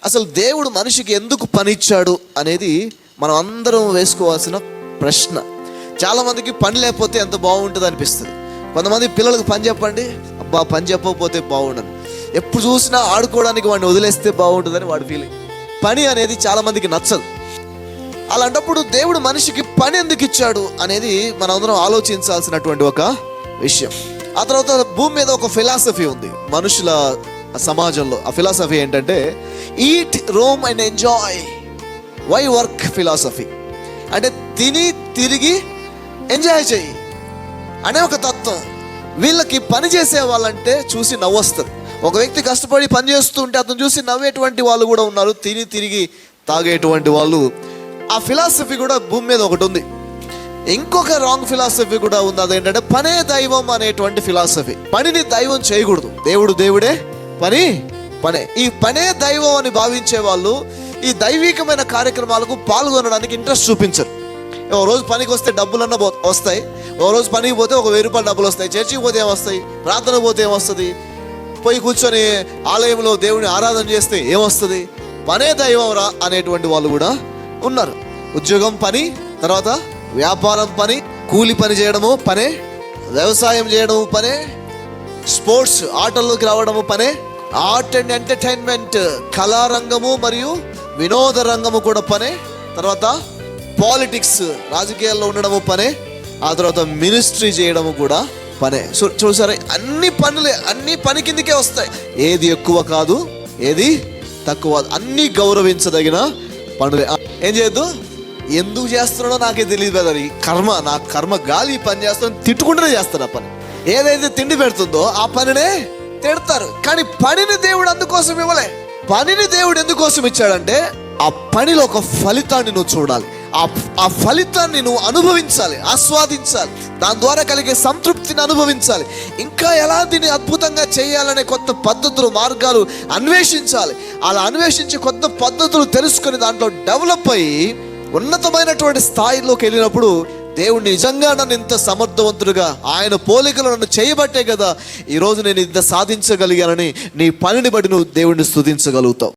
అసలు దేవుడు మనిషికి ఎందుకు పని ఇచ్చాడు అనేది మనం అందరం వేసుకోవాల్సిన ప్రశ్న. చాలామందికి పని లేకపోతే ఎంత బాగుంటుంది అనిపిస్తుంది. కొంతమంది పిల్లలకు పని చెప్పండి, అబ్బా పని చెప్పకపోతే బాగుండదు, ఎప్పుడు చూసినా ఆడుకోవడానికి వాడిని వదిలేస్తే బాగుంటుందని వాడి ఫీలింగ్. పని అనేది చాలామందికి నచ్చదు. అలాంటప్పుడు దేవుడు మనిషికి పని ఎందుకు ఇచ్చాడు అనేది మనం అందరం ఆలోచించాల్సినటువంటి ఒక విషయం. ఆ తర్వాత భూమి మీద ఒక ఫిలాసఫీ ఉంది మనుషుల సమాజంలో. ఆ ఫిలాసఫీ ఏంటంటే eat, roam and enjoy. Why work philosophy అంటే తిని తిరిగి ఎంజాయ్ చెయ్యి అనే ఒక తత్వం. వీళ్ళకి పని చేసే వాళ్ళంటే చూసి నవ్వొస్తుంది. ఒక వ్యక్తి కష్టపడి పని చేస్తూ ఉంటే అతను చూసి నవ్వేటువంటి వాళ్ళు కూడా ఉన్నారు, తిని తిరిగి తాగేటువంటి వాళ్ళు. ఆ ఫిలాసఫీ కూడా భూమి మీద ఒకటి ఉంది. ఇంకొక రాంగ్ ఫిలాసఫీ కూడా ఉంది, అదేంటంటే పనే దైవం అనేటువంటి ఫిలాసఫీ. పనిని దైవం చేయకూడదు, దేవుడు దేవుడే, పని పనే. ఈ పనే దైవం అని భావించే వాళ్ళు ఈ దైవికమైన కార్యక్రమాలకు పాల్గొనడానికి ఇంట్రెస్ట్ చూపించరు. ఓ రోజు పనికి వస్తే డబ్బులన్నా వస్తాయి, ఓ రోజు పనికి పోతే ఒక 1000 రూపాయలు డబ్బులు వస్తాయి, చర్చికి పోతే ఏమొస్తాయి, ప్రార్థన పోతే ఏమొస్తుంది, పోయి కూర్చొని ఆలయంలో దేవుని ఆరాధన చేస్తే ఏమొస్తుంది, పనే దైవం రా అనేటువంటి వాళ్ళు కూడా ఉన్నారు. ఉద్యోగం పని, తర్వాత వ్యాపారం పని, కూలి పని చేయడము పనే, వ్యవసాయం చేయడము పనే, స్పోర్ట్స్ ఆటల్లోకి రావడము పనే, ఆర్ట్ అండ్ ఎంటర్టైన్మెంట్ కళారంగము మరియు వినోద రంగము కూడా పనే, తర్వాత పాలిటిక్స్ రాజకీయాల్లో ఉండడము పనే, ఆ తర్వాత మినిస్ట్రీ చేయడము కూడా పనే. చూసారా, అన్ని పనులే, అన్ని పని కిందకే వస్తాయి. ఏది ఎక్కువ కాదు, ఏది తక్కువ, అన్ని గౌరవించదగిన పనులే. ఏం చేయొద్దు, ఎందుకు చేస్తున్నాడో నాకే తెలియదు కదా, ఈ కర్మ, నా కర్మ గాలి పని చేస్తాను, తిట్టుకుంటూనే చేస్తాను ఆ పని. ఏదైతే తిండి పెడుతుందో ఆ పనినే తిడతారు. కానీ పనిని దేవుడు అందుకోసం ఇవ్వలే. పనిని దేవుడు ఎందుకోసం ఇచ్చాడంటే ఆ పనిలో ఒక ఫలితాన్ని నువ్వు చూడాలి, ఆ ఫలితాన్ని నువ్వు అనుభవించాలి, ఆస్వాదించాలి, దాని ద్వారా కలిగే సంతృప్తిని అనుభవించాలి. ఇంకా ఎలా దీన్ని అద్భుతంగా చేయాలనే కొత్త పద్ధతులు, మార్గాలు అన్వేషించాలి. అలా అన్వేషించి కొత్త పద్ధతులు తెలుసుకొని దాంట్లో డెవలప్ అయ్యి ఉన్నతమైనటువంటి స్థాయిలోకి వెళ్ళినప్పుడు దేవుడిని నిజంగా నన్ను ఇంత సమర్థవంతుడుగా, ఆయన పోలికలు నన్ను చేయబట్టే కదా ఈరోజు నేను ఇంత సాధించగలిగానని నీ పనిని బట్టి నువ్వు దేవుడిని స్తుతించగలుగుతావు.